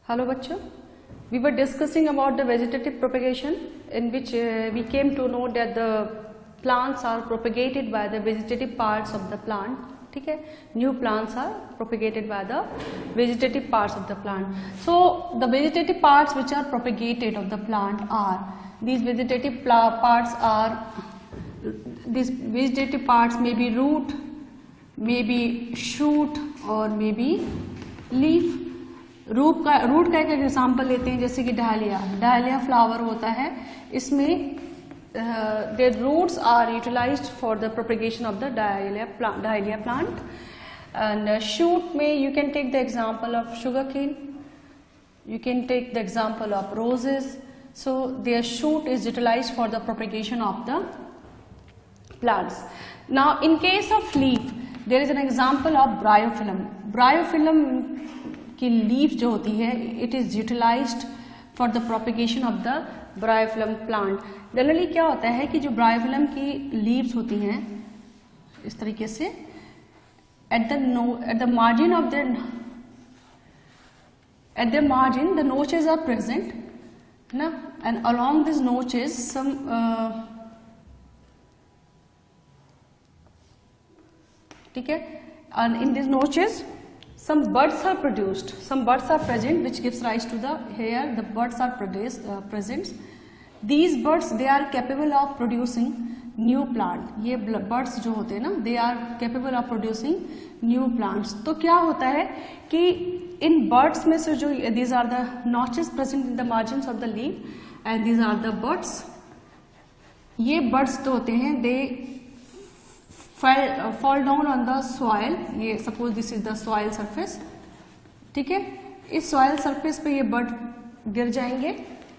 Hello bachcho, we were discussing about the vegetative propagation in which we came to know that the plants are propagated by the vegetative parts of the plant. ठीक है, new plants are propagated by the vegetative parts of the plant. So the vegetative parts which are propagated of the plant are these vegetative parts may be root, may be shoot or may be leaf. Root का एक example लेते हैं, जैसे कि डायलिया flower होता है, इसमें their roots are utilized for the propagation of the dahlia plant. And shoot में you can take the example of sugarcane, you can take the example of roses. So their shoot is utilized for the propagation of the plants. Now in case of leaf, there is an example of bryophyllum. Bryophyllum की leaf जो होती है, it is utilized for the propagation of the bryophyllum plant. Generally क्या होता है कि जो bryophyllum की लीव्स होती हैं इस तरीके से at the margin of the notches are present ना, and along this notches some ठीक है, and in this notches some buds are produced, some buds are present which gives rise to the here the buds are present. These buds they are capable of producing new plant. ये buds जो होते हैं ना, they are capable of producing new plants. तो क्या होता है कि इन buds में से जो these are the notches present in the margins of the leaf and these are the buds. ये buds तो होते हैं they fall down on the soil. ये suppose this is the soil surface, ठीक है, इस soil surface पे ये bud गिर जाएंगे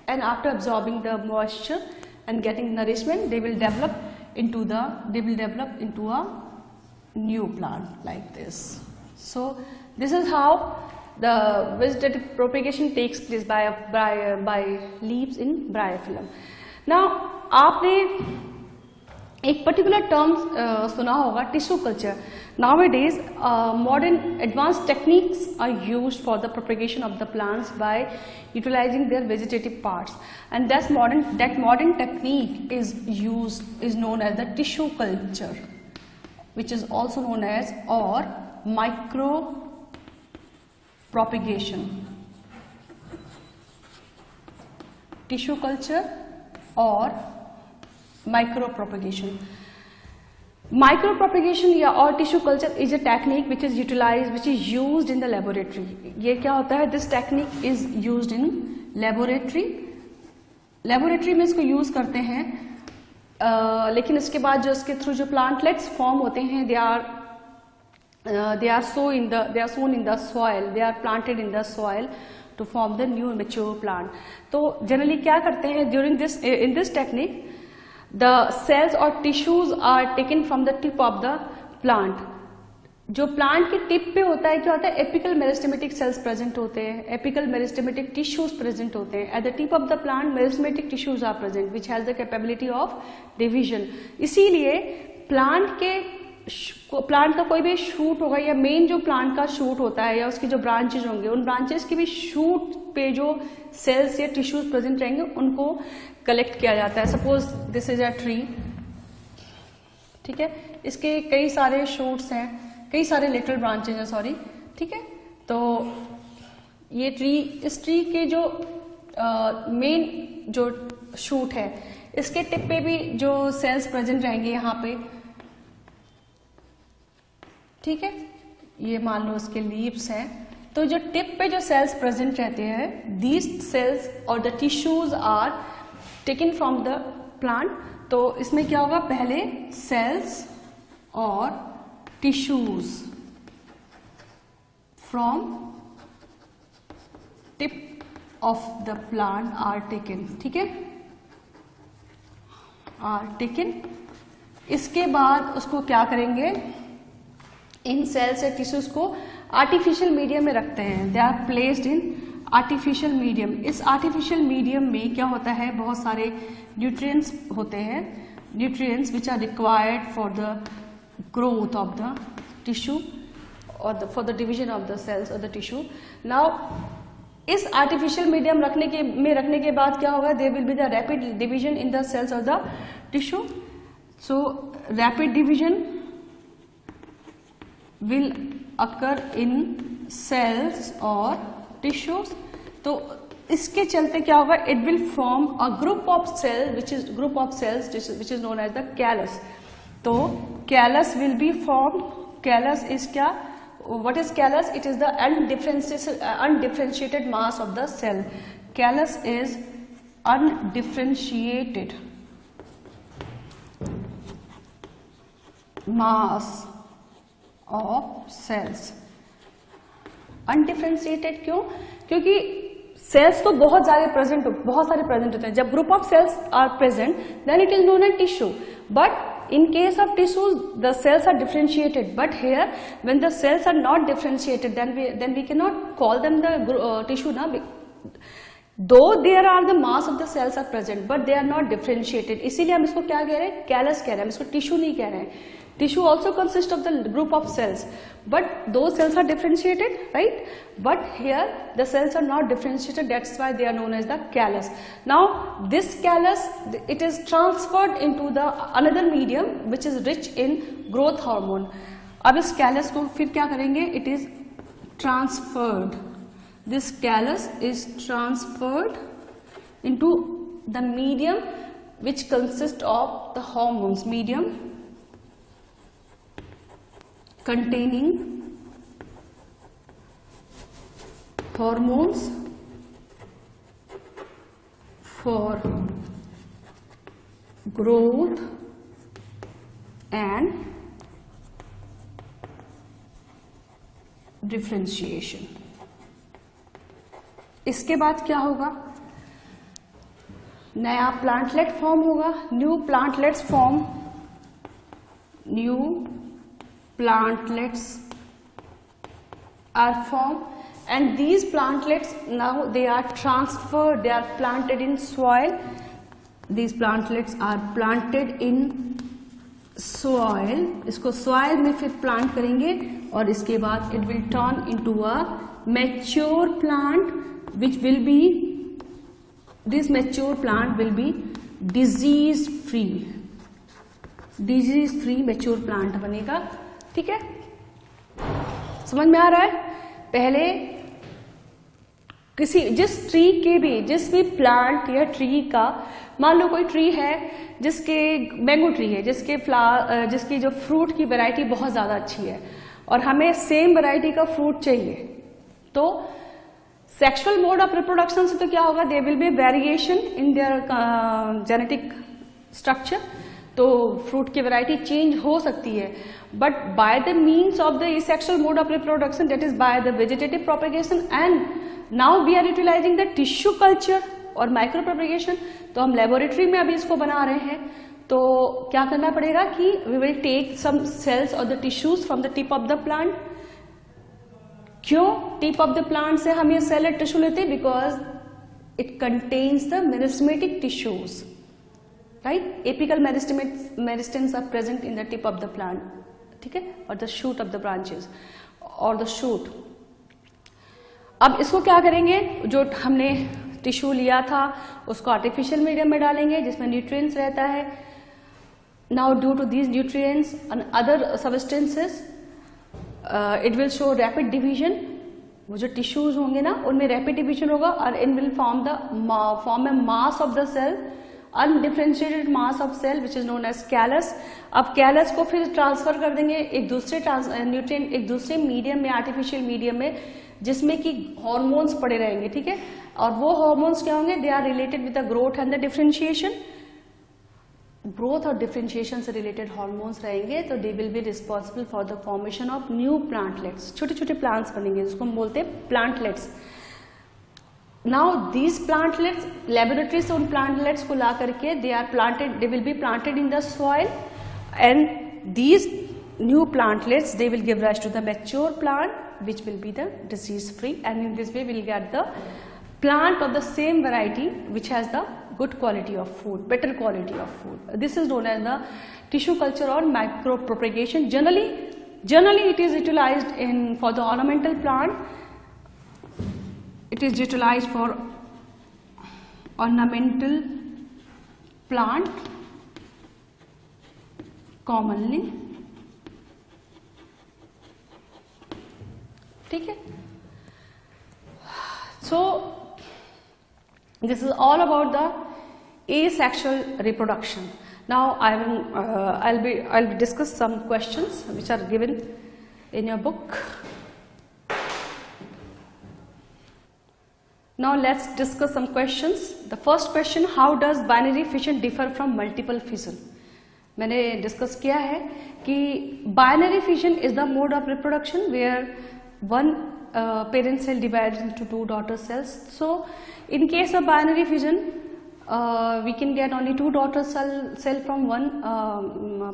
and after absorbing the moisture and getting nourishment they will develop into a new plant like this. So this is how the vegetative propagation takes place by leaves in bryophyllum. Now आपने एक particular term सुना होगा, tissue culture. Nowadays modern advanced techniques are used for the propagation of the plants by utilizing their vegetative parts, and that modern technique is known as the tissue culture, which is also known as or micro propagation. Tissue culture or micropropagation. Micropropagation या और tissue culture is a technique which is used in the laboratory. ये क्या होता है? This technique is used in laboratory. Laboratory में इसको use करते हैं, लेकिन इसके बाद जो इसके थ्रू जो plantlets form होते हैं, they are sown in the soil. They are planted in the soil to form the new mature plant. तो generally क्या करते हैं in this technique? The cells or tissues are taken from the tip of the plant. जो plant के tip पे होता है, क्या होता है, एपिकल मेरिस्टेमेटिक सेल्स प्रेजेंट होते हैं, एपिकल मेरिस्टेमेटिक टिश्यूज प्रेजेंट होते हैं. At the tip of the plant meristematic tissues are present which has the capability of division. इसीलिए प्लांट का कोई भी शूट होगा या मेन जो प्लांट का शूट होता है या उसकी जो ब्रांचेज होंगे, उन ब्रांचेस के भी शूट पे जो सेल्स या टिश्यूज प्रेजेंट रहेंगे उनको कलेक्ट किया जाता है. Suppose this is a tree, ठीक है, इसके कई सारे शूट्स हैं, कई सारे लिटिल ब्रांचेज हैं, सॉरी, ठीक है. तो ये इस ट्री के जो मेन जो शूट है, इसके टिप पे भी जो सेल्स प्रेजेंट रहेंगे यहाँ पे, ठीक है, ये मान लो इसके लीव्स हैं. तो जो टिप पे जो सेल्स प्रेजेंट रहते हैं, दीज सेल्स और the tissues are taken from the plant. तो इसमें क्या होगा, पहले सेल्स और tissues from tip of the plant are taken, ठीक है, आर टेकन. इसके बाद उसको क्या करेंगे, इन सेल्स या टिश्यूज को आर्टिफिशियल मीडियम में रखते हैं. They are placed in artificial medium. इस आर्टिफिशियल मीडियम में क्या होता है, बहुत सारे न्यूट्रिएंट्स होते हैं, nutrients which are required for the growth of the tissue or for the division of the cells or the tissue. Now इस आर्टिफिशियल मीडियम रखने के बाद क्या होगा, there will be the rapid division in the cells of the tissue. So rapid division will occur in cells और tissues. तो इसके चलते क्या होगा, it will form a group of cell which is known as the callus. तो callus will be form. Callus is क्या, what is callus? It is the undifferentiated mass of the cell. Callus is undifferentiated mass of cells. Undifferentiated क्यों? क्योंकि sales तो बहुत सारे present होते हैं. जब group of cells are present then it is known as tissue. But in case of tissues the cells are differentiated, but here when the cells are not differentiated then we cannot call them the tissue na. Though there are the mass of the cells are present but they are not differentiated, इसीलिए हम इसको क्या कह रहे हैं, callus कह रहे हैं, हम इसको टिश्यू नहीं कह रहे हैं. Tissue also consists of the group of cells, but those cells are differentiated, right? But here the cells are not differentiated, that's why they are known as the callus. Now this callus, it is transferred into the another medium which is rich in growth hormone. अब इस callus को फिर क्या करेंगे, it is transferred. This callus is transferred into the medium which consists of the hormones, medium containing hormones for growth and differentiation. इसके बाद क्या होगा, नया प्लांटलेट फॉर्म होगा. New plantlets form, new plantlets are formed, and these plantlets now they are transferred, they are planted in soil. These plantlets are planted in soil. इसको soil में फिर plant करेंगे और इसके बाद it will turn into a mature plant which will be, this mature plant will be disease free. Disease free mature plant बनेगा. ठीक है, समझ में आ रहा है. पहले जिस भी प्लांट या ट्री का, मान लो कोई ट्री है जिसके मैंगो ट्री है जिसकी जो फ्रूट की वैरायटी बहुत ज्यादा अच्छी है और हमें सेम वैरायटी का फ्रूट चाहिए. तो सेक्सुअल मोड ऑफ रिप्रोडक्शन से तो क्या होगा, there will be variation in their genetic structure. तो फ्रूट की वैरायटी चेंज हो सकती है. But by the means of the asexual mode of reproduction, that is by the vegetative propagation, and now we are utilizing the tissue culture और micro propagation. तो हम laboratory में अभी इसको बना रहे हैं. तो क्या करना पड़ेगा कि we will take some cells और the tissues from the tip of the plant. क्यों टिप ऑफ द प्लांट से हम ये सेल टिश्यू लेते हैं, because it contains the meristematic tissues, right? Apical meristems are present in the tip of the plant, ठीक है, और the shoot of the branches or the shoot. अब इसको क्या करेंगे, जो हमने टिश्यू लिया था उसको आर्टिफिशियल मीडियम में डालेंगे जिसमें न्यूट्रिएंट्स रहता है. Now due to these nutrients and other substances it will show rapid division. वो जो टिश्यूज होंगे ना उनमें रैपिड डिवीजन होगा और इन will form a mass of the cell, undifferentiated mass of cell which is known as callus. अब callus को फिर ट्रांसफर कर देंगे एक दूसरे मीडियम में, आर्टिफिशियल मीडियम में, जिसमें कि हॉर्मोन्स पड़े रहेंगे. ठीक है, और वो हॉर्मोन्स क्या होंगे, they are related with the growth and the differentiation. Growth और डिफरेंशिएशन से रिलेटेड हॉर्मोन्स रहेंगे तो they will be responsible for the formation of new plantlets. छोटे छोटे प्लांट्स बनेंगे जिसको हम बोलते हैं plantlets. Now these plantlets, laboratory से उन प्लांटलेट्स को ला करके they are planted, they will be planted in the soil, and these new plantlets they will give rise to the mature plant which will be the disease free, and in this way we will get the plant of the same variety which has the good quality of food, better quality of food. This is known as the tissue culture or micro propagation. Generally it is utilized in for the ornamental plant. It is utilized for ornamental plant commonly. ठीक है. So this is all about the asexual reproduction. Now I'll discuss some questions which are given in your book. Now let's discuss some questions. The first question, how does binary fission differ from multiple fission? मैंने discuss किया है कि binary fission is the mode of reproduction where one parent cell divides into two daughter cells. So in case of binary fission, we can get only two daughter cell from one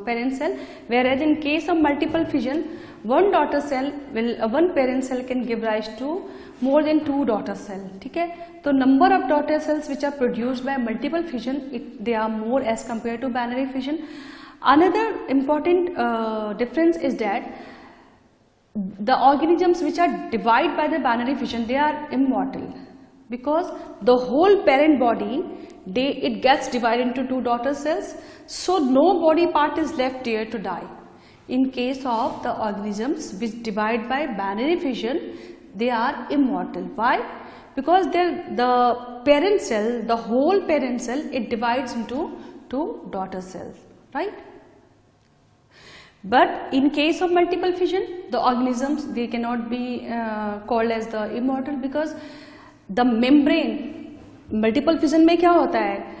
parent cell, whereas in case of multiple fission, one parent cell can give rise to more than two daughter cell. ठीक है. तो number of daughter cells which are produced by multiple fission, they are more as compared to binary fission. Another important difference is that the organisms which are divided by the binary fission, they are immortal, because the whole parent body it gets divided into two daughter cells, so no body part is left there to die. In case of the organisms which divide by binary fission, they are immortal. Why? Because the parent cell, the whole parent cell, it divides into two daughter cells, right? But in case of multiple fission, the organisms, they cannot be called as the immortal, because the membrane, multiple fission में क्या होता है,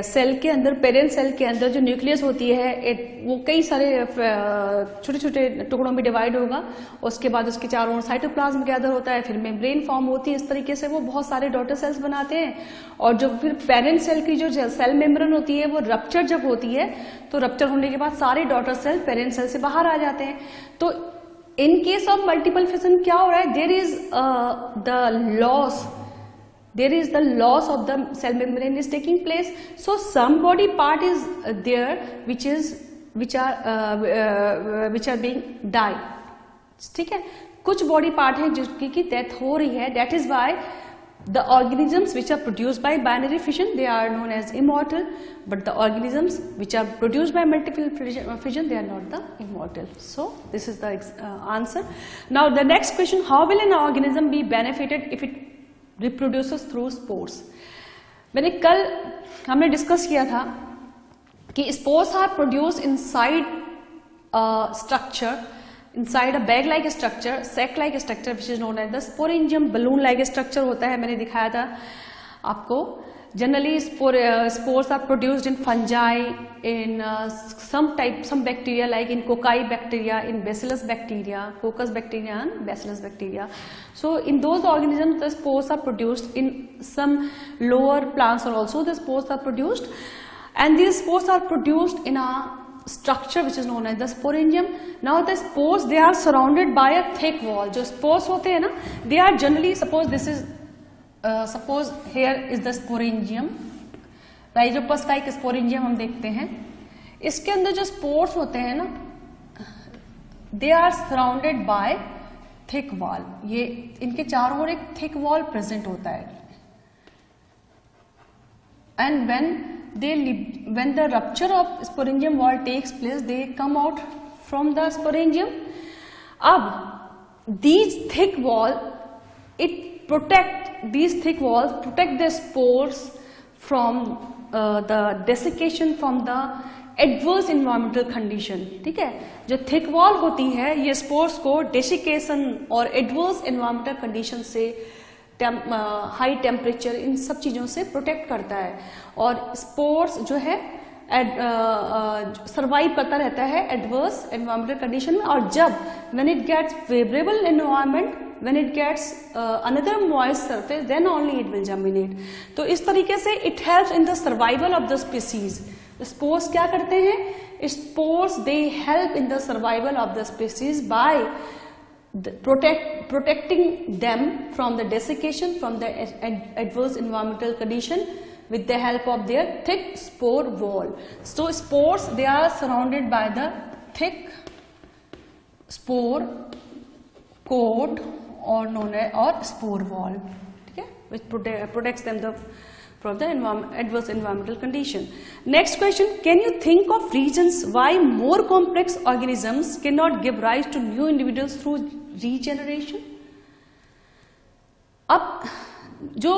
cell के अंदर, parent cell के अंदर जो nucleus होती है, वो कई सारे छोटे छोटे टुकड़ों में डिवाइड होगा, उसके बाद उसके चारों ओर साइटोप्लाज्म गैदर होता है, फिर मेम्ब्रेन फॉर्म होती है. इस तरीके से वो बहुत सारे डॉटर सेल्स बनाते हैं. और जो फिर पेरेंट सेल की जो सेल मेम्ब्रेन होती है, वो रप्चर जब होती है, तो रप्चर होने के बाद सारे डॉटर सेल पेरेंट सेल से बाहर आ जाते हैं. तो इन केस ऑफ मल्टीपल फिशन क्या हो रहा है, there is the loss of the cell membrane is taking place. So some body part is there which are being died. ठीक है. कुछ body part है जिसकी डेथ हो रही है. That is why the organisms which are produced by binary fission, they are known as immortal, but the organisms which are produced by multiple fission, they are not the immortal. So this is the answer. Now the next question, how will an organism be benefited if it reproduces through spores? हमने discuss किया था कि spores are produced inside a structure, inside a bag like structure, sac like structure which is known as the sporangium. balloon like structure होता है, मैंने दिखाया था आपको. Generally spores are produced in fungi, in some bacteria like in cocci bacteria, in bacillus bacteria, coccus bacteria and bacillus bacteria. So in those organisms the spores are produced. In some lower plants also the spores are produced, and these spores are produced in a structure which is known as the sporangium. Now the spores, they are surrounded by a thick wall. जो spores होते हैं ना, they are generally, suppose here is the sporangium, Rhizopus का एक sporangium हम देखते हैं. इसके अंदर जो spores होते हैं ना, they are surrounded by thick wall. ये इनके चारों ओर एक thick wall present होता है. And when the rupture of sporangium wall takes place, they come out from the sporangium. अब these thick walls protect the spores from the desiccation, from the adverse environmental condition. ठीक है. जो thick wall होती है, ये spores को desiccation और adverse environmental condition से, हाई टेम्परेचर, इन सब चीज़ों से प्रोटेक्ट करता है. और स्पोर्स जो है सर्वाइव करता रहता है एडवर्स एनवायरमेंटल कंडीशन में. और जब when it gets favourable environment, when it gets another moist surface, then only it will germinate. तो इस तरीके से it helps in the survival of the species. Spores क्या करते हैं? Spores they help in the survival of the species by protecting them from the desiccation, from the adverse environmental condition with the help of their thick spore wall. So spores, they are surrounded by the thick spore coat or known as spore wall. ठीक है, which protects them from the adverse environmental condition. Next question, can you think of reasons why more complex organisms cannot give rise to new individuals through regeneration? अब जो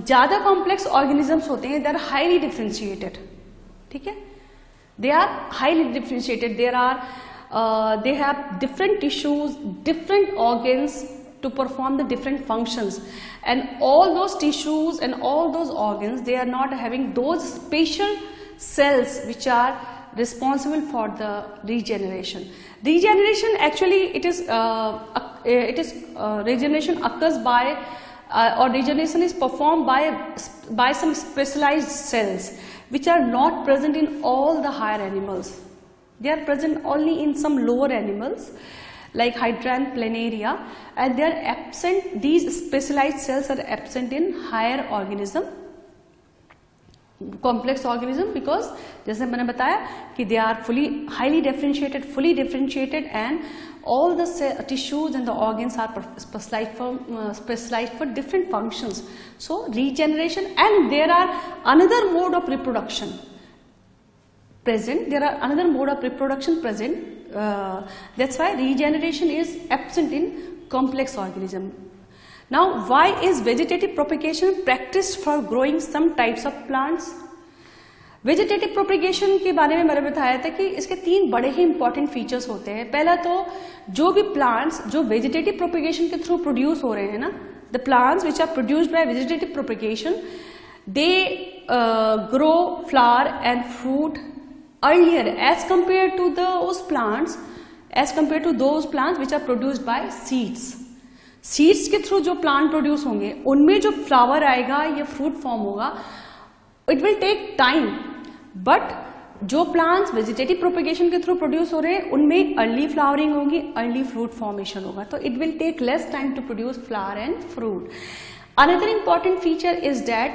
ज्यादा complex organisms होते हैं, they are highly differentiated, ठीक है, they are highly differentiated, they have different tissues, different organs to perform the different functions, and all those tissues and all those organs, they are not having those special cells which are responsible for the regeneration. Regeneration actually regeneration occurs by or regeneration is performed by some specialized cells which are not present in all the higher animals. They are present only in some lower animals like Hydra and Planaria, and they are absent. These specialized cells are absent in higher organism, complex organism, because जैसे मैंने बताया कि they are highly differentiated, and all the tissues and the organs are specialized for different functions. So regeneration, and there are another mode of reproduction present. That's why regeneration is absent in complex organism. Now, why is vegetative propagation practiced for growing some types of plants? Vegetative propagation के बारे में मैंने बताया था कि इसके 3 बड़े ही important features होते हैं. पहला तो जो भी प्लांट्स जो वेजिटेटिव प्रोपेगेशन के थ्रू प्रोड्यूस हो रहे हैं ना, the plants which are produced by vegetative propagation, they grow flower and fruit earlier as compared to those plants which are produced by seeds. Seeds के थ्रू जो plant produce होंगे उनमें जो फ्लावर आएगा या फ्रूट फॉर्म होगा, it will take time. But जो plants vegetative propagation के थ्रू प्रोड्यूस हो रहे हैं उनमें अर्ली फ्लावरिंग होगी, अर्ली फ्रूट फॉर्मेशन होगा, तो it will take less time to produce flower and fruit. Another important feature is that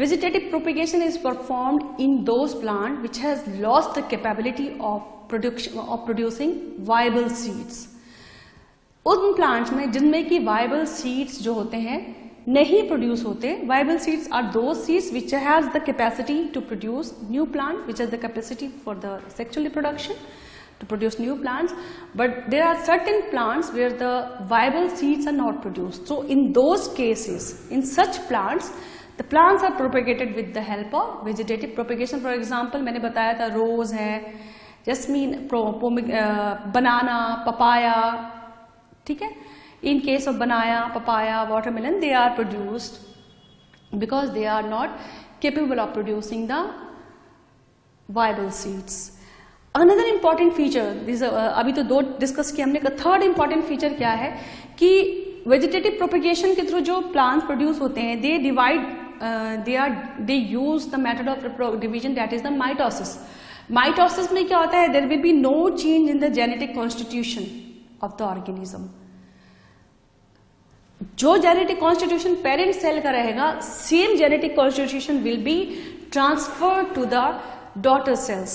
vegetative propagation is performed in those plants which has lost the capability of producing viable seeds. उन plants में जिनमें की viable seeds जो होते हैं नहीं produce होते. Viable seeds are those seeds which has the capacity to produce new plant, which has the capacity for the sexual reproduction, to produce new plants. But there are certain plants where the viable seeds are not produced. So in those cases, in such plants, the plants are propagated with the help of vegetative propagation. For example, मैंने बताया था रोज है, jasmine, बनाना, papaya, ठीक है. In case of banana, papaya, watermelon, they are produced because they are not capable of producing the viable seeds. Another important feature, अभी तो 2 discuss किया हमने. का थर्ड इंपॉर्टेंट फीचर क्या है कि वेजिटेटिव प्रोपेगेशन के थ्रू जो प्लांट्स प्रोड्यूस होते हैं, they divide, they use the method of division, that is the mitosis. Mitosis में क्या होता है? There will be no change in the genetic constitution of the organism. जो genetic constitution parent cell का रहेगा, same genetic constitution will be transferred to the daughter cells.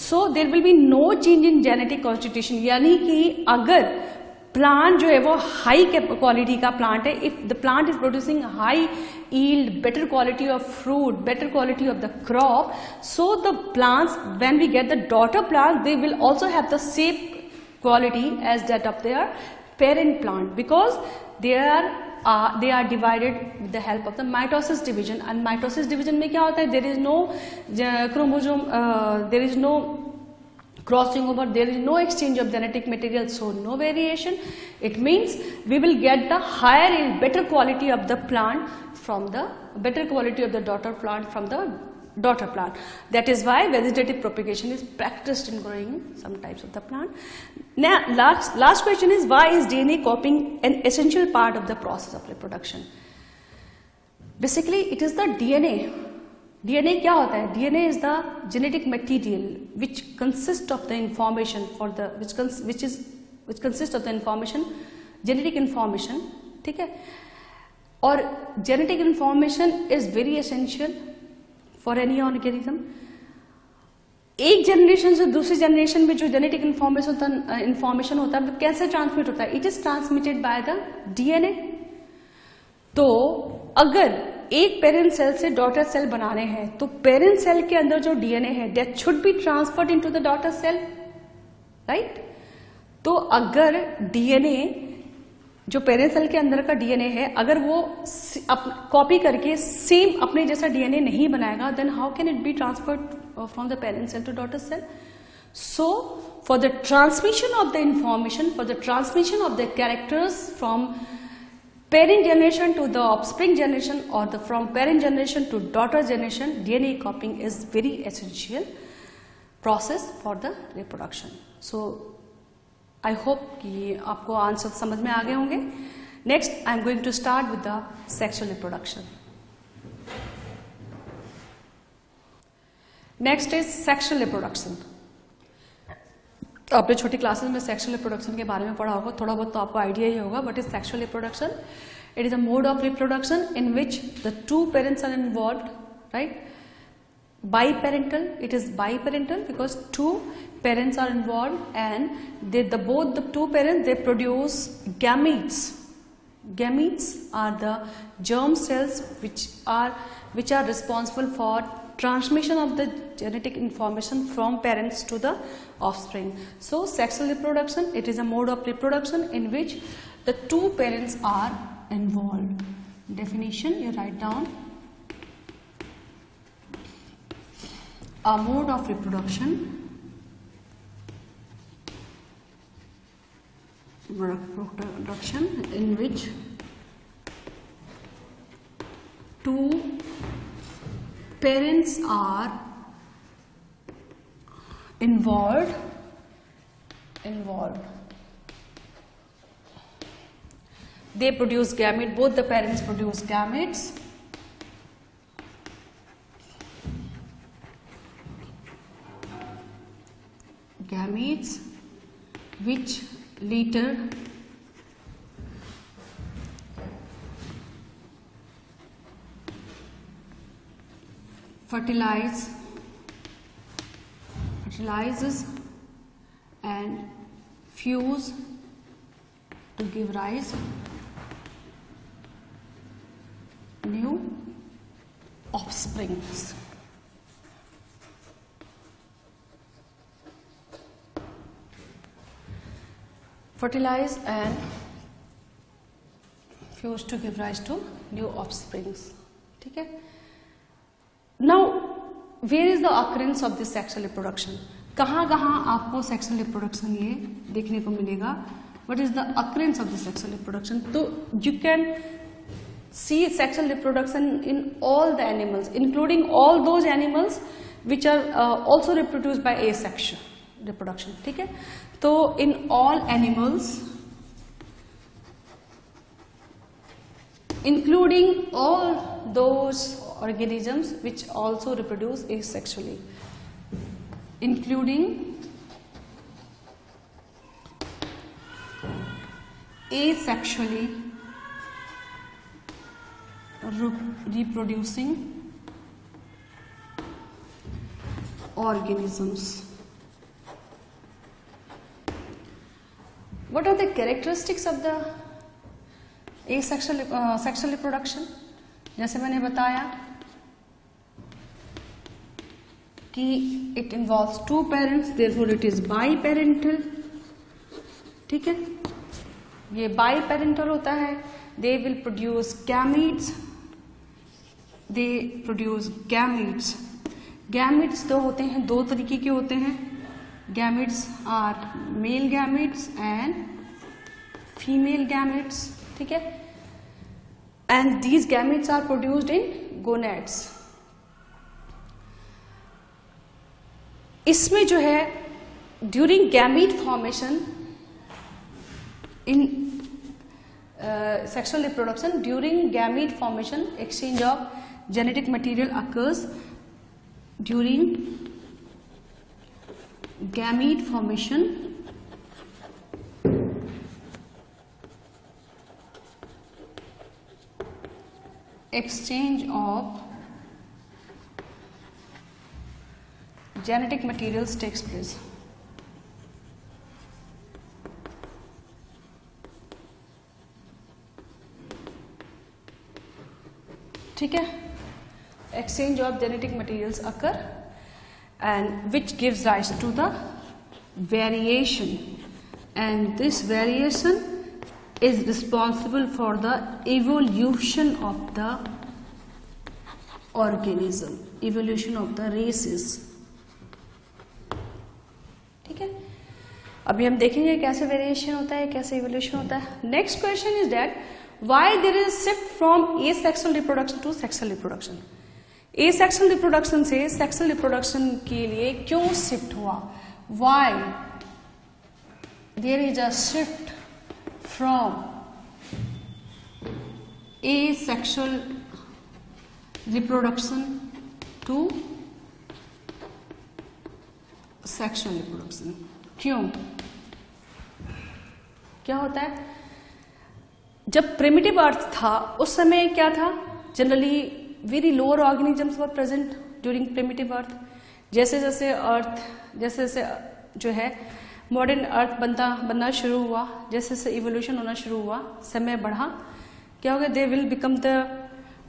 So there will be no change in genetic constitution. यानी कि अगर plant जो है वो high quality का प्लांट है, if the plant is producing high yield, better quality of fruit, better quality of the crop, so the plants, when we get the daughter plants, they will also have the same quality as that of their parent plant, because they are divided with the help of the mitosis division. And mitosis division में क्या होता है? There is no chromosome, there is no crossing over, there is no exchange of genetic material, so no variation. It means we will get the higher yield, better quality of the plant from the better quality of the daughter plant from the daughter plant. That is why vegetative propagation is practiced in growing some types of the plant. Now last question is, why is DNA copying an essential part of the process of reproduction? Basically it is the DNA क्या होता है? DNA is the genetic material which consists of the information which consists of the information, genetic information, ठीक है. और genetic information is very essential for any organism. एक generation से दूसरी generation में जो जेनेटिक इंफॉर्मेशन होता है कैसे ट्रांसमिट होता है? It is transmitted by the DNA. तो अगर एक पेरेंट सेल से डॉटर सेल बनाने हैं तो पेरेंट सेल के अंदर जो डीएनए है that should be transferred into the daughter cell, right. तो अगर डीएनए जो पेरेंट सेल के अंदर का डीएनए है अगर वो कॉपी करके सेम अपने जैसा डीएनए नहीं बनाएगा then how can it be transferred from the parent cell to daughter cell. So, for the transmission of the information, for the transmission of the characters from parent generation to the offspring generation or from parent generation to daughter generation, DNA copying is very essential process for the reproduction. So, I hope कि आपको answer समझ में आ गए होंगे। Next, I am going to start with the sexual reproduction. Next is sexual reproduction. आपने छोटी classes में sexual reproduction के बारे में पढ़ा होगा, थोड़ा बहुत तो आपको आइडिया ही होगा। What is sexual reproduction? It is a mode of reproduction in which the two parents are involved, right. Biparental, it is biparental because two parents are involved and both the two parents they produce gametes. Gametes are the germ cells which are responsible for transmission of the genetic information from parents to the offspring. So sexual reproduction, it is a mode of reproduction in which the two parents are involved. Definition you write down. A mode of reproduction in which two parents are involved. They produce gametes, both the parents produce gametes. Gametes which later fertilizes and fuse to give rise new offsprings. Fertilize and fuse to give rise to new offsprings. ठीक है? Now, where is the occurrence of this sexual reproduction? कहाँ आपको sexual reproduction ये देखने को मिलेगा? What is the occurrence of the sexual reproduction? तो you can see sexual reproduction in all the animals, including all those animals which are also reproduced by asexual reproduction. ठीक है? तो in all animals, including all those organisms which also reproduce asexually, including asexually reproducing organisms. What are the characteristics of the asexual sexual reproduction? जैसे मैंने बताया कि it involves two parents, therefore it is biparental. ठीक है, ये biparental होता है. They will produce gametes. They produce gametes. Gametes तो होते हैं, दो तरीके के होते हैं. Gametes are male gametes and female gametes. ठीक है, and these gametes are produced in gonads. इसमें जो है during gamete formation in sexual reproduction, during gamete formation exchange of genetic material occurs during gamete formation exchange of genetic materials takes place. ठीक है, exchange of genetic materials occur and which gives rise to the variation, and this variation is responsible for the evolution of the organism, evolution of the races. ठीक है, अभी हम देखेंगे कैसे variation होता है, कैसे इवोल्यूशन होता है. Next question is that why there is shift from asexual reproduction to sexual reproduction. Asexual reproduction से सेक्सुअल रिप्रोडक्शन के लिए क्यों शिफ्ट हुआ? Why there is a shift from asexual reproduction to sexual reproduction. क्यों? क्या होता है? जब प्रिमिटिव अर्थ था उस समय क्या था? Generally very lower organisms were present during primitive earth. जैसे जैसे अर्थ जैसे जैसे जो है मॉडर्न अर्थ बनना शुरू हुआ, जैसे जैसे इवोल्यूशन होना शुरू हुआ, समय बढ़ा, क्या हो गया? They will become the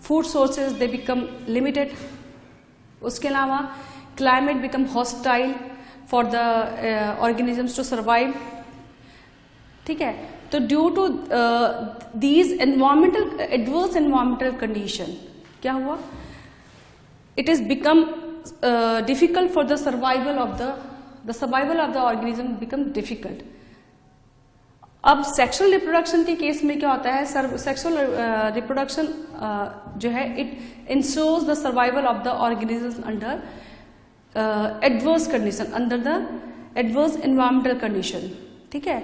food sources, they become limited. उसके अलावा climate become hostile for the organisms to survive. ठीक है, तो due to these environmental adverse environmental condition क्या हुआ? It is become difficult for the survival of the organism become difficult. अब sexual reproduction के case में क्या होता है? सेक्सुअल रिप्रोडक्शन जो है it ensures the survival of the organism under adverse condition, under the adverse environmental condition. ठीक है,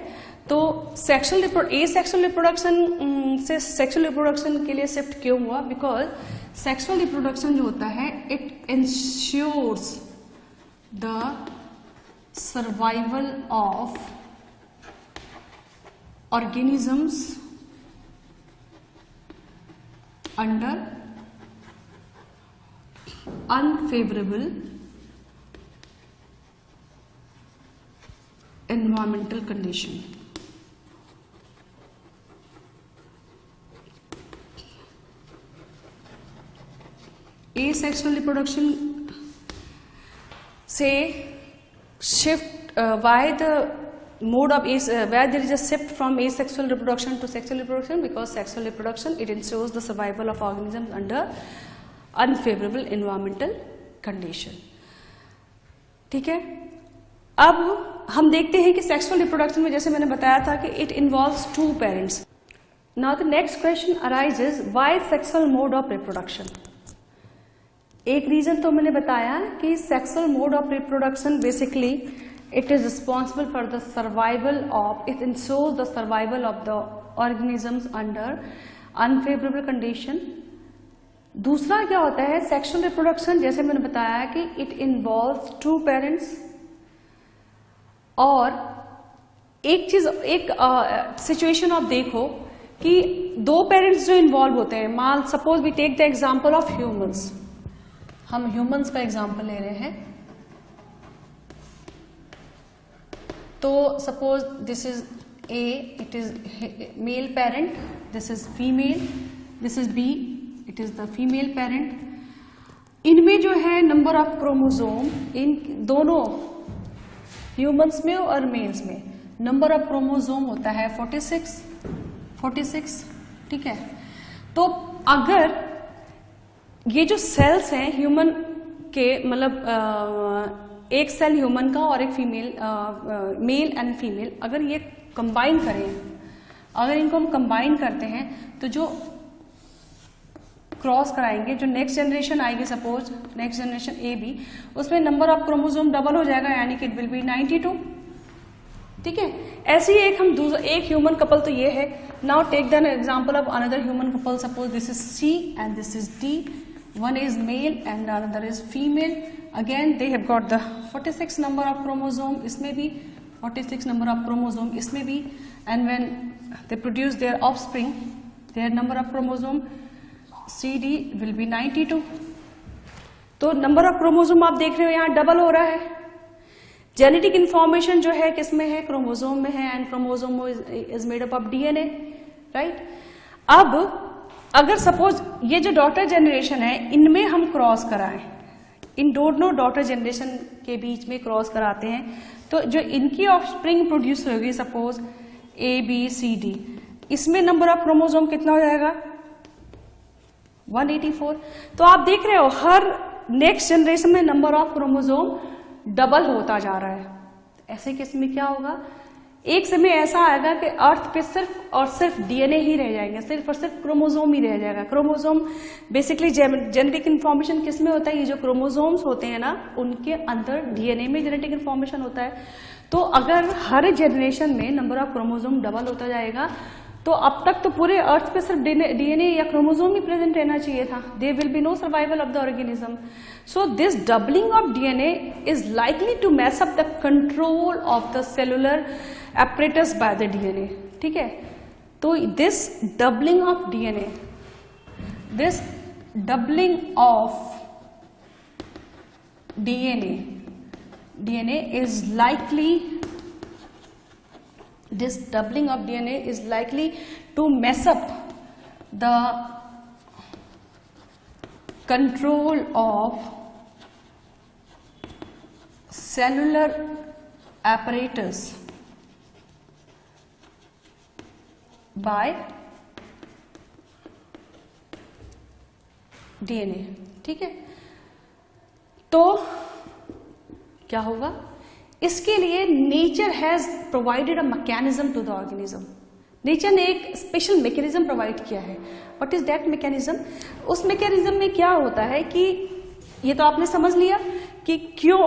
तो एसेक्सुअल रिप्रोडक्शन से सेक्सुअल रिप्रोडक्शन के लिए शिफ्ट क्यों हुआ? बिकॉज सेक्सुअल रिप्रोडक्शन जो होता है it ensures the survival of organisms under unfavorable environmental condition. Asexual reproduction say shift why the mode of where there is a shift from asexual reproduction to sexual reproduction, because sexual reproduction it ensures the survival of organisms under unfavorable environmental condition. ठीक है, अब हम देखते हैं कि sexual reproduction में जैसे मैंने बताया था कि it involves two parents. Now the next question arises why sexual mode of reproduction. एक रीजन तो मैंने बताया कि sexual mode of reproduction basically it is responsible for the survival of, it ensures the survival of the organisms under unfavorable condition. दूसरा क्या होता है? Sexual reproduction जैसे मैंने बताया कि इट इन्वॉल्व्स टू पेरेंट्स. और एक चीज, एक सिचुएशन आप देखो कि दो पेरेंट्स जो इन्वॉल्व होते हैं, मान suppose we take the example of humans. हम ह्यूमंस का एग्जांपल ले रहे हैं. तो suppose this is A, it is male parent, this is female, this is B, it is the female parent. इनमें जो है नंबर ऑफ क्रोमोसोम, इन दोनों ह्यूमंस में और मेल्स में नंबर ऑफ क्रोमोसोम होता है 46. ठीक है, तो अगर ये जो सेल्स हैं ह्यूमन के, मतलब एक सेल ह्यूमन का और एक फीमेल, मेल एंड फीमेल, अगर ये कंबाइन करें, अगर इनको हम कंबाइन करते हैं तो जो क्रॉस कराएंगे, जो नेक्स्ट जनरेशन आएगी, suppose next generation A B, उसमें नंबर ऑफ क्रोमोसोम डबल हो जाएगा, यानी कि इट विल बी 92. ठीक है, ऐसे ही एक ह्यूमन कपल तो ये है. Now take the example of another human couple. Suppose this is C and this is D. One is male and another is female. Again, they have got the 46 number of chromosome. इसमें भी 46 number of chromosome इसमें भी. And when they produce their offspring, their number of chromosome CD will be 92. तो number of chromosome आप देख रहे हो यहाँ डबल हो रहा है. जेनेटिक इंफॉर्मेशन जो है किसमें है? क्रोमोसोम में है. And chromosome is made up of DNA, right? अब अगर सपोज ये जो डॉटर जनरेशन है इनमें हम क्रॉस कराएं, इन दोनों डॉटर जनरेशन के बीच में क्रॉस कराते हैं, तो जो इनकी ऑफस्प्रिंग प्रोड्यूस होगी सपोज ABCD, इसमें नंबर ऑफ क्रोमोसोम कितना हो जाएगा 184। तो आप देख रहे हो हर नेक्स्ट जनरेशन में नंबर ऑफ क्रोमोसोम डबल होता जा रहा है। ऐसे केस में क्या होगा, एक समय ऐसा आएगा कि अर्थ पे सिर्फ और सिर्फ DNA ही रह जाएंगे, सिर्फ और सिर्फ क्रोमोसोम ही रह जाएगा। क्रोमोसोम बेसिकली जेनेटिक इन्फॉर्मेशन किस में होता है, ये जो क्रोमोसोम्स होते हैं ना उनके अंदर DNA में जेनेटिक इन्फॉर्मेशन होता है। तो अगर हर जनरेशन में नंबर ऑफ क्रोमोसोम डबल होता जाएगा तो अब तक तो पूरे अर्थ पे सिर्फ DNA या क्रोमोसोम ही प्रेजेंट रहना चाहिए था। There will be no survival of the organism. So this doubling of DNA is likely to mess up the control of the cellular apparatus by the DNA। ठीक है, तो this doubling of DNA is likely, this doubling of DNA is likely to mess up the control of cellular apparatus by DNA। ठीक है, तो क्या होगा, इसके लिए nature has provided a mechanism to the organism. Nature ने एक special mechanism provide किया है। What is that mechanism? उस मैकेनिज्म में क्या होता है कि ये तो आपने समझ लिया कि क्यों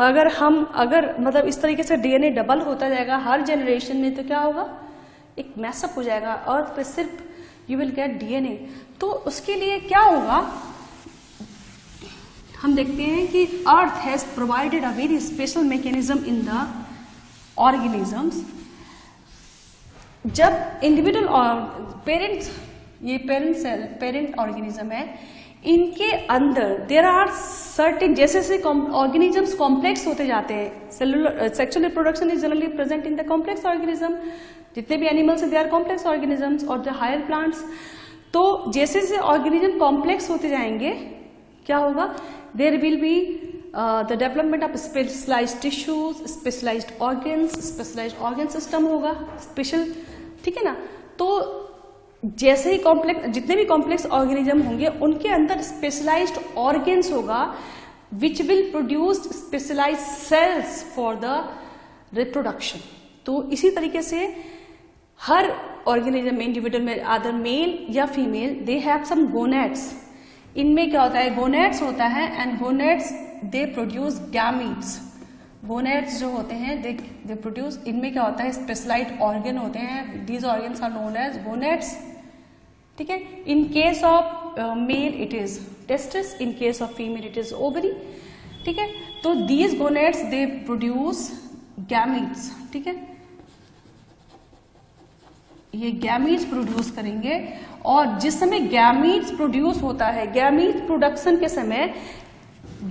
अगर मतलब इस तरीके से DNA डबल होता जाएगा हर जनरेशन में, तो क्या होगा, एक मैसअप हो जाएगा अर्थ पे, सिर्फ यू विल गेट DNA। तो उसके लिए क्या होगा, हम देखते हैं कि earth has provided a very special mechanism in the organisms. जब इंडिविजुअल ये पेरेंट ऑर्गेनिज्म है, इनके अंदर देयर आर सर्टेन, जैसे ऑर्गेनिजम्स कॉम्प्लेक्स होते जाते हैं, sexual reproduction is generally present in the complex organism. जितने भी एनिमल्स हैं दे आर कॉम्प्लेक्स ऑर्गेनिजम्स और द हायर प्लांट्स। तो जैसे जैसे ऑर्गेनिज्म कॉम्प्लेक्स होते जाएंगे क्या होगा, there will be the development of specialized tissues, specialised organ system होगा स्पेशल। ठीक है ना, तो जैसे ही जितने भी कॉम्प्लेक्स ऑर्गेनिज्म होंगे उनके अंदर स्पेशलाइज्ड ऑर्गन्स होगा which will produce specialized cells for the reproduction. तो इसी तरीके से हर ऑर्गेनिज्म में, इंडिविजुअल में, आदर मेल या female, they have some gonads. इनमें क्या होता है, गोनेट्स होता है, and gonads they produce gametes. Gonads जो होते हैं दे प्रोड्यूस, इनमें क्या होता है, स्पेशलाइज्ड ऑर्गन होते हैं, these organs are known as gonads. ठीक है, in case of male it is testis, in case of female it is ovary. ठीक है, तो these gonads they produce gametes. ठीक है, ये गैमीट्स प्रोड्यूस करेंगे, और जिस समय गैमीट्स प्रोड्यूस होता है, गैमीट प्रोडक्शन के समय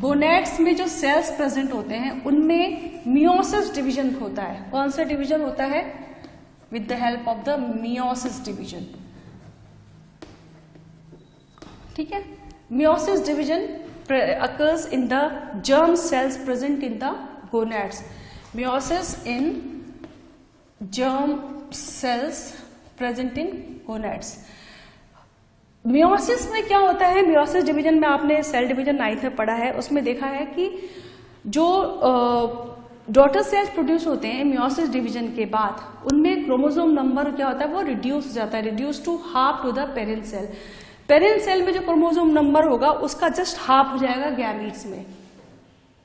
गोनेट्स में जो सेल्स प्रेजेंट होते हैं उनमें मियोसिस डिवीजन होता है। कौन सा डिवीजन होता है, with the help of the meiosis division. ठीक है, meiosis division occurs in the germ cells present in the gonads. Meiosis in germ cells present in gonads. Meiosis में क्या होता है, मियोसिस डिवीजन में आपने सेल डिवीजन 9th में पढ़ा है, उसमें देखा है कि जो डॉटर सेल्स प्रोड्यूस होते हैं मियोसिस डिवीजन के बाद, उनमें क्रोमोसोम नंबर क्या होता है, वो रिड्यूस हो जाता है, reduce to half to the parent cell. Parent cell में जो क्रोमोसोम नंबर होगा उसका जस्ट हाफ हो जाएगा गैमीट्स में।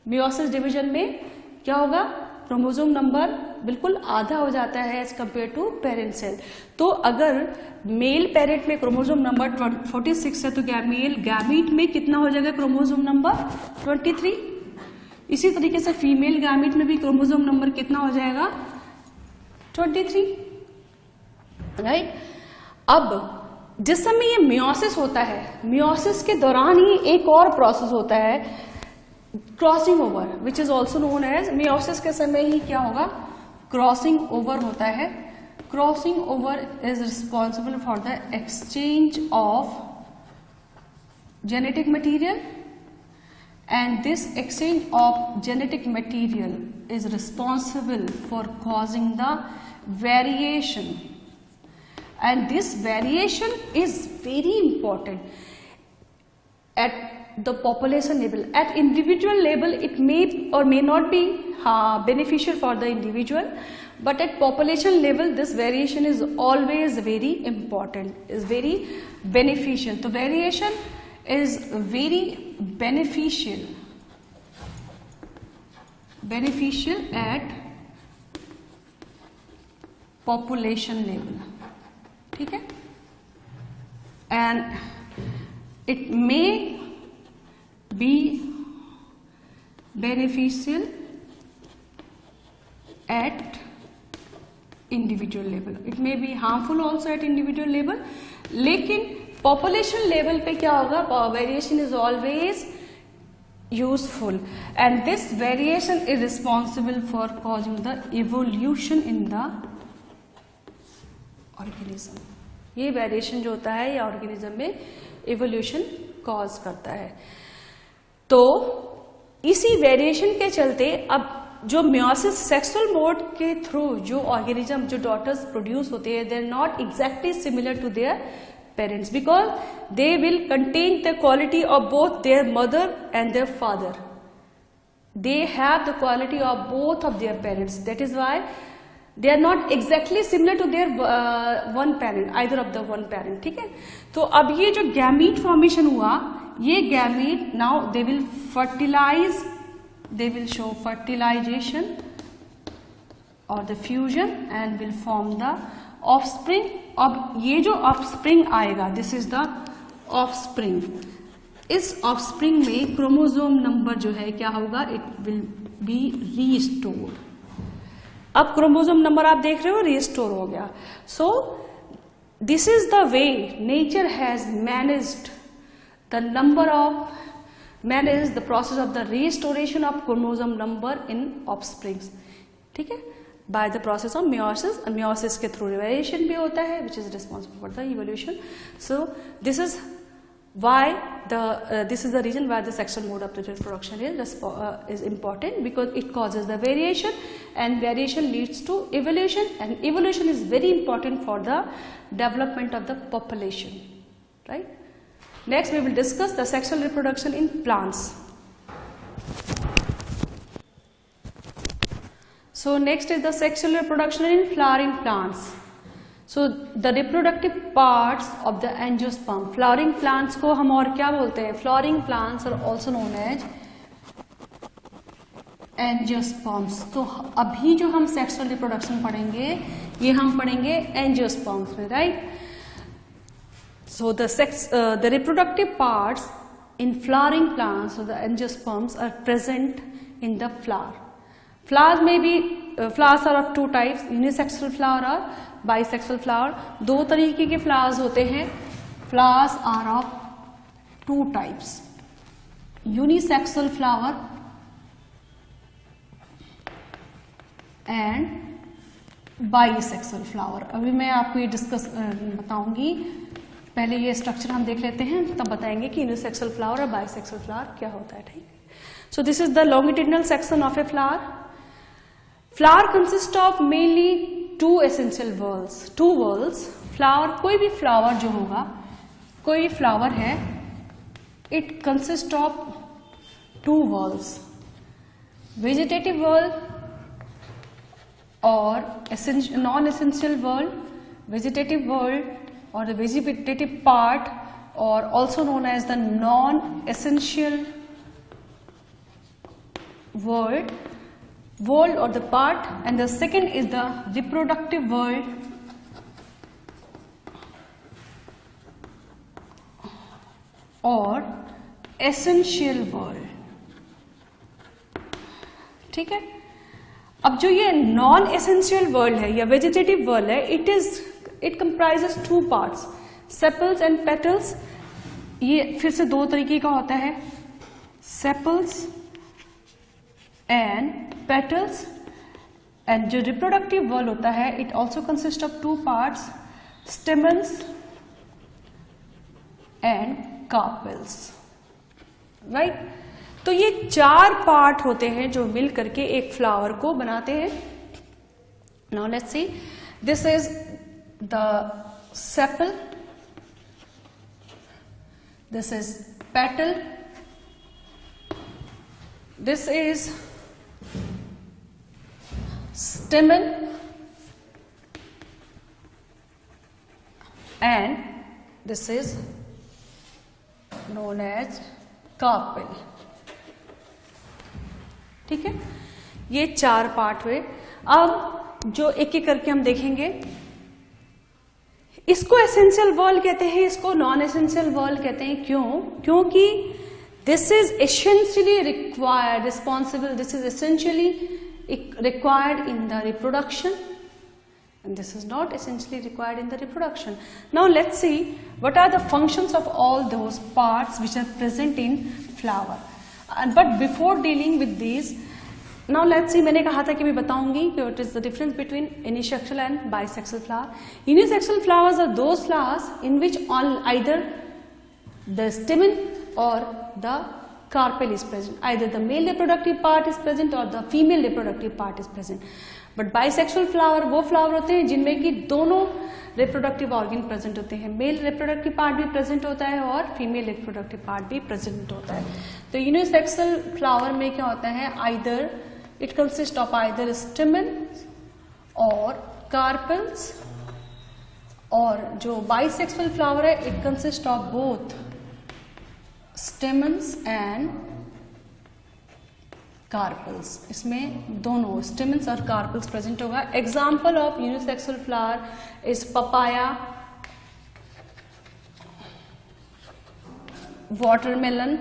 मियोसिस डिवीजन में क्या होगा, क्रोमोसोम नंबर बिल्कुल आधा हो जाता है as compare to parent cell. तो अगर मेल पेरेंट में क्रोमोसोम नंबर 46 है तो मेल गैमीट में कितना हो जाएगा, क्रोमोसोम नंबर 23। इसी तरीके से फीमेल गैमीट में भी क्रोमोसोम नंबर कितना हो जाएगा, 23। राइट। अब जिस समय ये मियोसिस होता है, मियोसिस के दौरान ही एक और प्रोसेस होता है, crossing over, which is also known as, meiosis के समय ही क्या होगा, क्रॉसिंग ओवर होता है crossing over is responsible for the exchange of genetic material, and this exchange of genetic material is responsible for causing the variation, and this variation is very important at the population level. At individual level it may or may not be beneficial for the individual, but at population level this variation is always very important, is very beneficial. So variation is very beneficial at population level, ठीक है, and it may be beneficial at individual level. It may be harmful also at individual level, लेकिन population level पे क्या होगा, variation is always useful, and this variation is responsible for causing the evolution in the organism. ये variation जो होता है ये organism में इवोल्यूशन कॉज करता है. तो इसी वेरिएशन के चलते अब जो मियोसिस सेक्सुअल मोड के थ्रू जो ऑर्गेनिज्म, जो डॉटर्स प्रोड्यूस होते हैं, they are not exactly similar to their parents because they will contain the quality of both their mother and their father. They have the quality of both of their parents. That is why they are not exactly similar to their one parent, either of the one parent. ठीक है. तो अब ये जो gamete formation हुआ, ये gamete now they will fertilize, they will show fertilization or the fusion and will form the offspring. अब ये जो ऑफस्प्रिंग आएगा, दिस इज द ऑफस्प्रिंग. इस ऑफस्प्रिंग में क्रोमोसोम नंबर जो है क्या होगा, इट विल बी रीस्टोर्ड. अब क्रोमोसोम नंबर आप देख रहे हो रीस्टोर हो गया. So this is the way nature has managed the number of, manage the process of the restoration of chromosome number in offsprings. ठीक है, by the process of meiosis. Meiosis के through variation भी होता है, which is responsible for the evolution. So this is why this is the reason why the sexual mode of reproduction is important, because it causes the variation, and variation leads to evolution, and evolution is very important for the development of the population. Right? Next we will discuss the sexual reproduction in plants. So next is the sexual reproduction in flowering plants. So the reproductive parts of the angiosperm. Flowering plants को हम और क्या बोलते हैं? Flowering plants are also known as angiosperms. तो अभी जो हम sexual reproduction पढ़ेंगे, ये हम पढ़ेंगे angiosperms में, right? So the reproductive parts in flowering plants, so the angiosperms are present in the flower. Flowers may be flowers are of two types, unisexual flower और bisexual flower. दो तरीके के flowers होते हैं. Flowers are of two types, unisexual flower and bisexual flower. अभी मैं आपको ये डिस्कस बताऊंगी. पहले ये स्ट्रक्चर हम देख लेते हैं, तब बताएंगे कि यूनिसेक्सुअल फ्लावर और बाइसेक्सुअल फ्लावर क्या होता है. ठीक है. So this is the longitudinal section of a flower. Flower consists of mainly two essential whorls. Two whorls. Flower, कोई भी flower जो होगा, कोई भी flower है, it consists of two whorls. Vegetative whorl or non-essential whorl. Vegetative whorl or the vegetative part, or also known as the non-essential whorl or the part, and the second is the reproductive whorl और essential whorl. ठीक है. अब जो ये non essential whorl है या vegetative whorl है, it comprises two parts, sepals and petals. ये फिर से दो तरीके का होता है, sepals and petals. एंड जो रिप्रोडक्टिव वॉल होता है it also consist of 2 parts, stamens and carpels, right. तो ये 4 पार्ट होते हैं जो मिल करके एक फ्लावर को बनाते हैं। Now let's see, this is the sepal, this is petal, this is stamen and this is known as carpel, ठीक है। ये 4 पार्ट हुए। अब जो एक एक करके हम देखेंगे, इसको एसेंशियल वॉल कहते हैं, इसको नॉन एसेंशियल वॉल कहते हैं। क्यों? क्योंकि this is essentially required, responsible, this is essentially required in the reproduction and this is not essentially required in the reproduction. Now let's see what are the functions of all those parts which are present in flower. But before dealing with these, now let's see, मैंने कहा था कि मैं बताऊंगी कि what is the difference between unisexual and bisexual flower. Unisexual flowers are those flowers in which either the stamen or the carpel is present, either the male reproductive part is present or the female reproductive part is present. But bisexual flower वो flower होते हैं जिनमें कि दोनों reproductive organ present होते हैं, mail reproductive part भी present होता है और फीमेल reproductive part भी present होता है। तो यूनिसेक्सुअल फ्लावर में क्या होता है, either it consists of either stamen or carpels, और जो bisexual फ्लावर है it consists of both stamens and carpels, इसमें दोनों stamens और carpels present होगा। Example of unisexual flower is papaya, watermelon।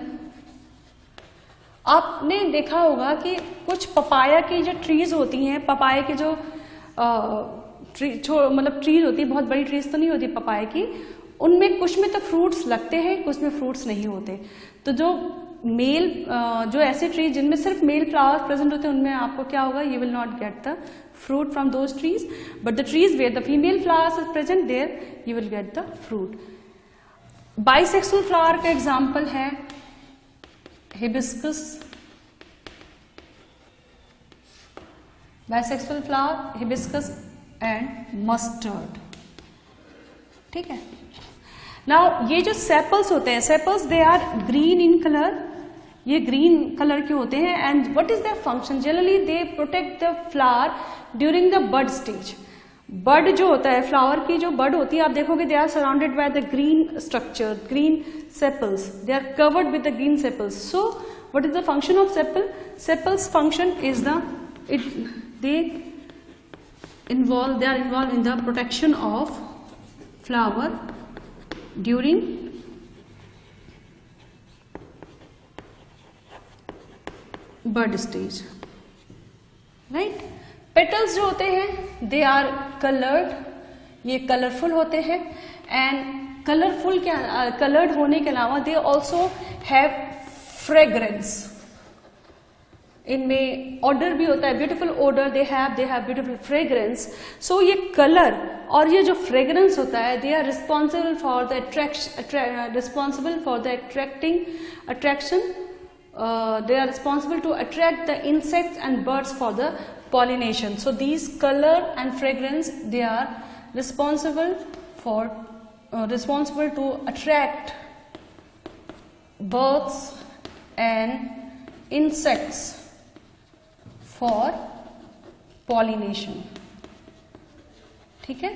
आपने देखा होगा कि कुछ पपाया की जो ट्रीज होती हैं, पपाया के जो मतलब ट्रीज होती है, बहुत बड़ी ट्रीज तो नहीं होती पपाया की, उनमें कुछ में तो फ्रूट्स लगते हैं, कुछ में फ्रूट्स नहीं होते। तो जो मेल जो ऐसे ट्री जिनमें सिर्फ मेल फ्लावर्स प्रेजेंट होते हैं, उनमें आपको क्या होगा, you will not get the fruit from those trees, but the trees where the female flowers are present there you will get the fruit. Bisexual flower का एग्जाम्पल है hibiscus, bisexual flower hibiscus and mustard, ठीक है। Now ये जो sepals होते हैं, sepals they are green in colour, ये green colour के होते हैं। And what is their function, generally they protect the flower during the bud stage. Bud जो होता है, फ्लावर की जो बड होती है, आप देखोगे they are surrounded by the green structure, green sepals, they are covered with the green sepals. So what is the function of sepal, sepals function is the they are involved in the protection of flower during bud stage, right? petals जो होते हैं they are colored, ये colourful होते हैं। And colourful क्या, coloured होने के अलावा they also have fragrance, इनमें ऑर्डर भी होता है, beautiful order they have beautiful fragrance. So ये कलर और ये जो फ्रेग्रेंस होता है, they are responsible for the attraction, they are responsible to attract the insects and birds for the pollination. So these color and fragrance, they are responsible to attract birds and insects for pollination, ठीक है।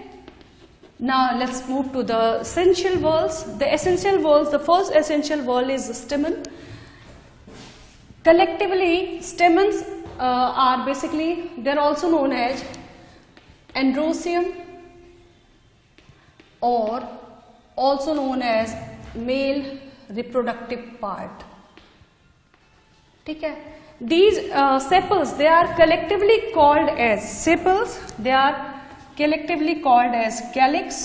Now let's move to the essential whorls. The essential whorls, the first essential whorl is stamen. Collectively, stamens are basically, they are also known as androecium or also known as male reproductive part, ठीक है। These sepals, they are collectively called as sepals, they are collectively called as calyx,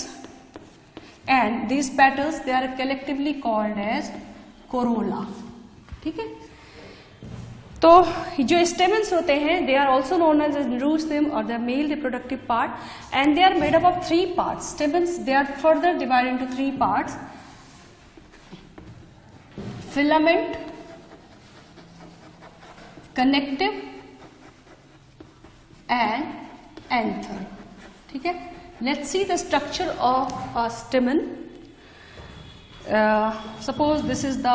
and these petals, they are collectively called as corolla, ठीक है। तो जो stamens होते हैं they are also known as androecium और the male reproductive part and they are made up of 3 parts. Stamens they are further divided into 3 parts. Filament, connective and anther. ठीक है, let's see the structure of a stamen. Suppose this is the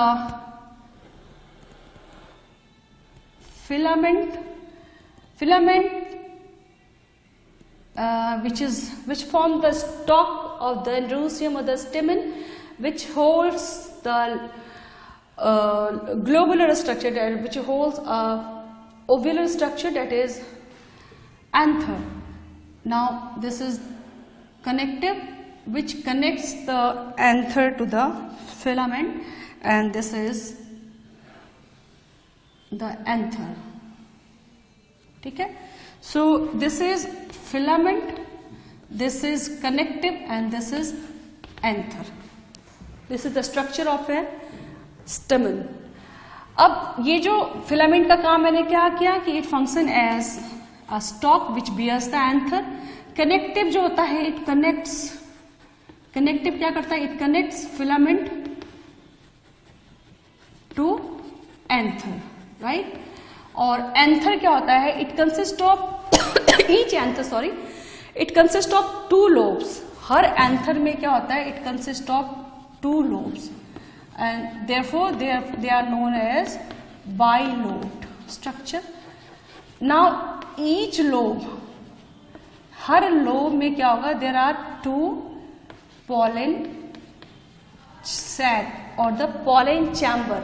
filament which form the stalk of the androsium or the stamen, which holds the globular structure, which holds a ovular structure, that is anther. Now this is connective, which connects the anther to the filament, and this is the anther. ठीक है, so this is filament, this is connective and this is anther. This is the structure of a stamen. अब ये जो filament का काम मैंने क्या किया कि it function as a stalk which bears the anther. Connective जो होता है it connects, connective क्या करता है, it connects filament to anther, right. और एंथर क्या होता है, it consist of each anther, sorry, it consist of 2 lobes. हर एंथर में क्या होता है, it consist of 2 lobes and therefore they are known as bilobed structure. Now each lobe, हर लोब में क्या होगा, देयर आर 2 pollen sac और द pollen chamber.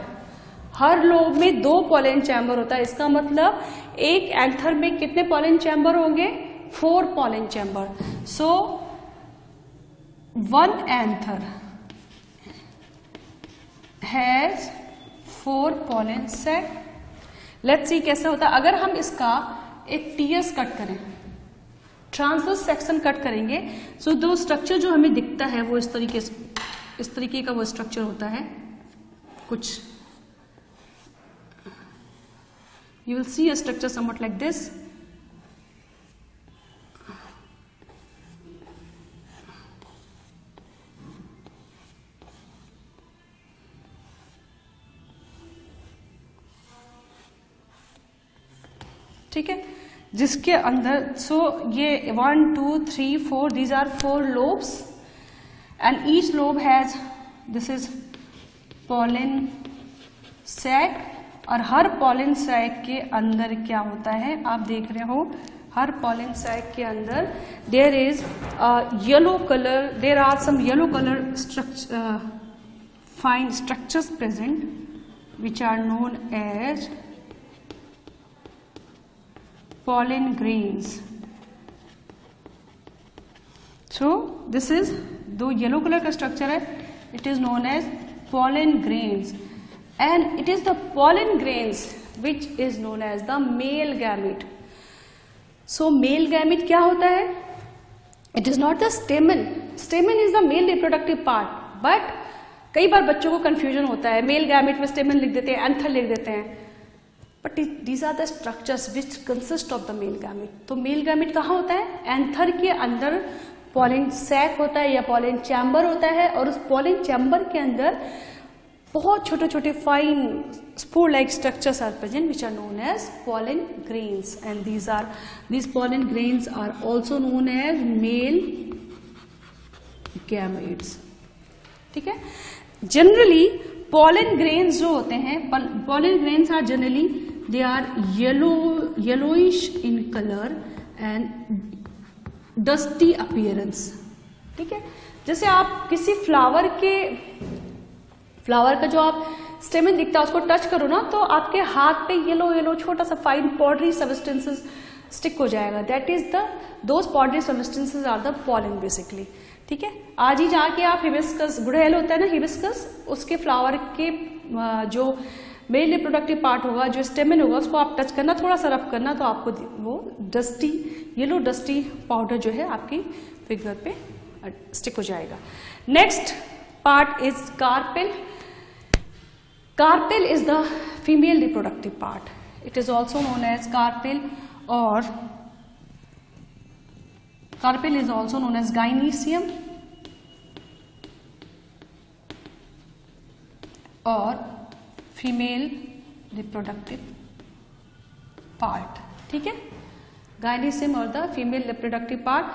हर लोब में 2 pollen chamber होता है. इसका मतलब एक एंथर में कितने pollen chamber होंगे, 4 pollen chamber. So 1 anther has 4 pollen sac. Let's see कैसे होता है. अगर हम इसका एक TS कट करें, ट्रांसवर्स सेक्शन कट करेंगे, सो दो स्ट्रक्चर जो हमें दिखता है वो इस तरीके का वो स्ट्रक्चर होता है. कुछ you will see a structure somewhat like this. ठीक है, जिसके अंदर ये 1 2 3 4 these are 4 lobes and each lobe has, this is pollen sac. और हर pollen sac के अंदर क्या होता है, आप देख रहे हो, हर pollen sac के अंदर there is a yellow color, there are some yellow color fine structures present which are known as pollen grains. So this is, दो yellow color का structure है, it is known as pollen grains. And it is the pollen grains which is known as the male gamete. So male gamete क्या होता है? It is not the stamen. Stamen is the male reproductive part. But कई बार बच्चों को confusion होता है, male gamete में stamen लिख देते हैं, anther लिख देते हैं. But these are the structures which consist of the male gamete. तो male gamete कहाँ होता है? anther के अंदर pollen sac होता है या pollen chamber होता है, और उस pollen chamber के अंदर बहुत छोटे छोटे fine spore like structures are present which are known as pollen grains, and these pollen grains are also known as male gametes. ठीक है, जनरली pollen grains जो होते हैं, pollen grains are generally they are yellowish in color and dusty appearance. ठीक है, जैसे आप किसी फ्लावर का जो आप स्टेमन दिखता है उसको टच करो ना, तो आपके हाथ पे येलो छोटा सा फाइन पाउडरी सब्सटेंसेस स्टिक हो जाएगा. That is those powdery substances are the pollen basically. ठीक है, आज ही जाके आप हिबिस्कस, गुड़हल होता है ना हिबिस्कस, उसके फ्लावर के जो मेल रिप्रोडक्टिव पार्ट होगा, जो स्टेमन होगा, उसको आप टच करना, थोड़ा सा रफ करना, तो आपको वो येलो डस्टी पाउडर जो है आपकी फिगर पे स्टिक हो जाएगा. Next part is carpel. Carpel is the female reproductive part. It is also known as carpel, or carpel is also known as gynecium or female reproductive part. ठीक है, gynecium or the female reproductive part.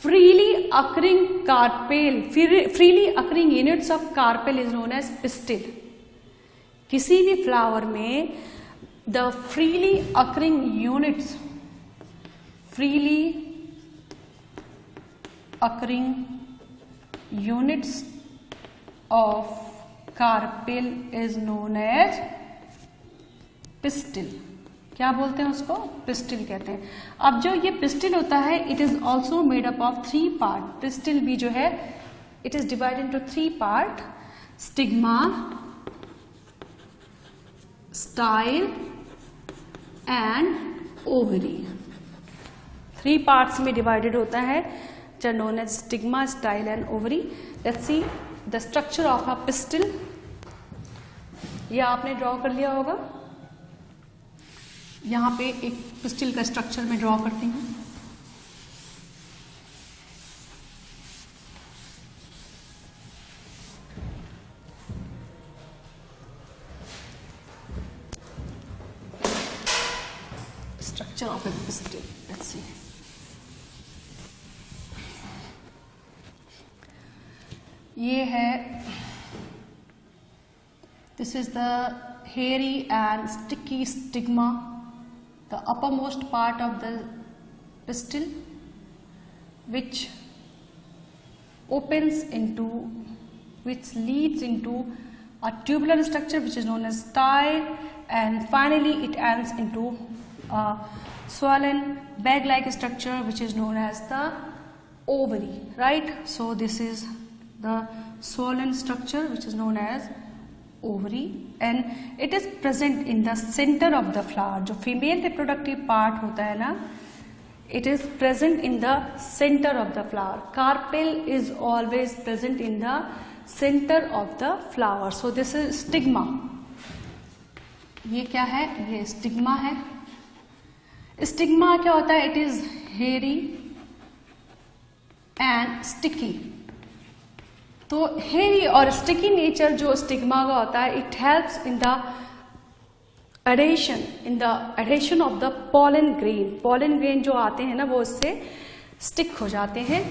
Freely occurring carpel, freely occurring units of carpel is known as pistil. किसी भी flower में the freely occurring units, freely occurring units of carpel is known as pistil. क्या बोलते हैं उसको? Pistil कहते हैं. अब जो ये पिस्टिल होता है, it is also made up of 3 part. Pistil भी जो है it is divided into 3 part: stigma, style and ovary. 3 parts में डिवाइडेड होता है, जो known as stigma, style and ovary. Let's see the structure of a pistil. ये आपने draw कर लिया होगा. यहां पे एक पिस्टिल का स्ट्रक्चर में ड्रॉ करती हूं. Structure of A pistil, let's see. ये है, this is the hairy and sticky stigma, the uppermost part of the pistil, which opens into, which leads into a tubular structure which is known as style, and finally it ends into a swollen bag-like structure which is known as the ovary, right? So this is the swollen structure which is known as ovary, and it is present in the center of the flower. जो female reproductive part होता है ना, it is present in the center of the flower. Carpel is always present in the center of the flower. So this is stigma. ये क्या है? ये stigma है. Stigma क्या होता है? It is hairy and sticky. तो हेरी और स्टिकी नेचर जो स्टिग्मा का होता है, it helps in the adhesion of the pollen grain. Pollen grain जो आते हैं ना, वो इससे स्टिक हो जाते हैं.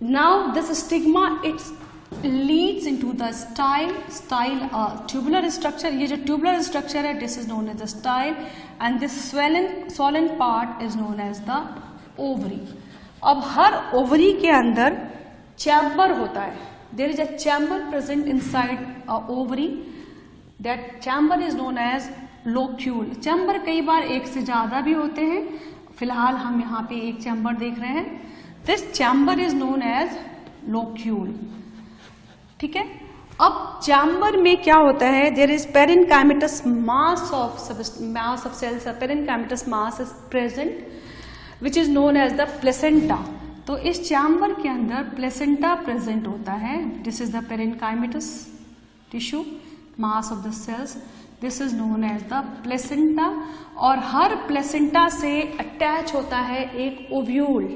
Now this stigma it's leads into the style tubular structure. ये जो ट्यूबुलर स्ट्रक्चर है, this is known as the style, and this swollen part is known as the ovary. अब हर ओवरी के अंदर चैम्बर होता है. There is a chamber present inside a ovary. That chamber is known as locule. Chamber कई बार एक से ज्यादा भी होते हैं. फिलहाल हम यहाँ पे एक चैम्बर देख रहे हैं. This chamber is known as locule. ठीक है. अब चैम्बर में क्या होता है? There is parenchymatous mass of cells. Parenchymatous mass is present, which is known as the placenta. तो इस चैम्बर के अंदर प्लेसेंटा प्रेजेंट होता है. This is the parenchymatous tissue mass of the cells. This is known as the placenta. और हर placenta से attach होता है एक ओव्यूल.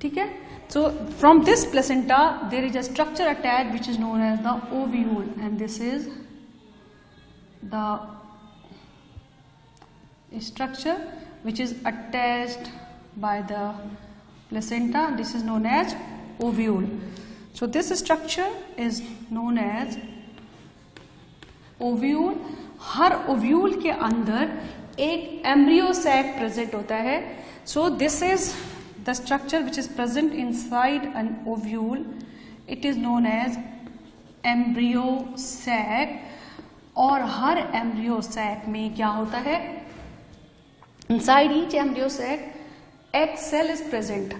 ठीक है. So from this placenta there is a structure attach which is known as the ovule, and this is the structure which is attached by the placenta. This is known as ovule. So this structure is known as ovule. Her ovule के अंदर एक embryo sac present होता है. So this is the structure which is present inside an ovule. It is known as embryo sac. और हर embryo sac में क्या होता है? Inside each embryo sac egg cell is present.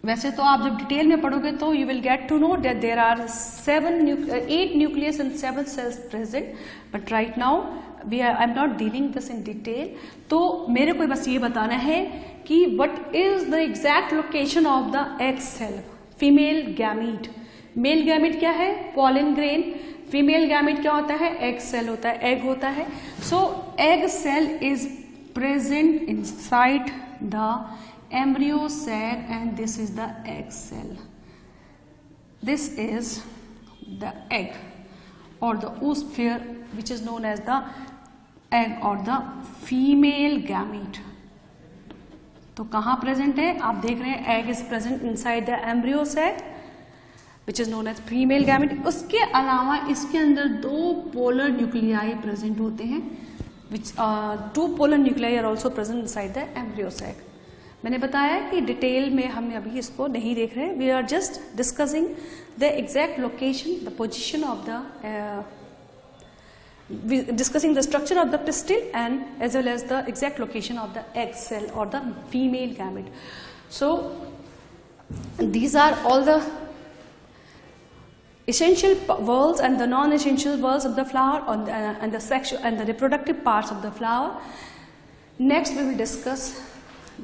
वैसे तो आप जब डिटेल में पढ़ोगे तो you will get to know that there are 8 nucleus and 7 cells present, but right now I'm not dealing this in detail. तो मेरे को बस ये बताना है कि what is the exact location of the egg cell. Female gamete. Male gamete क्या है? Pollen grain. फीमेल गैमेट क्या होता है? एग सेल होता है, एग होता है. So egg cell is present inside the embryo sac and this is the egg cell. This is the egg or the oosphere which is known as the egg or the female gamete. तो कहाँ present है? आप देख रहे हैं egg is present inside the embryo sac which is known as female gamete. उसके अलावा इसके अंदर दो पोलर न्यूक्लियाई प्रेजेंट होते हैं, which two polar nuclei are also present inside the embryo sac. मैंने बताया कि डिटेल में हम अभी इसको नहीं देख रहे. We are just discussing the exact location, the position of the discussing the structure of the pistil and as well as the exact location of the egg cell or the female gamete. So these are all the essential whorls and the non-essential whorls of the flower and the sexual and the reproductive parts of the flower. Next we will discuss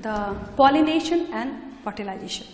the pollination and fertilization.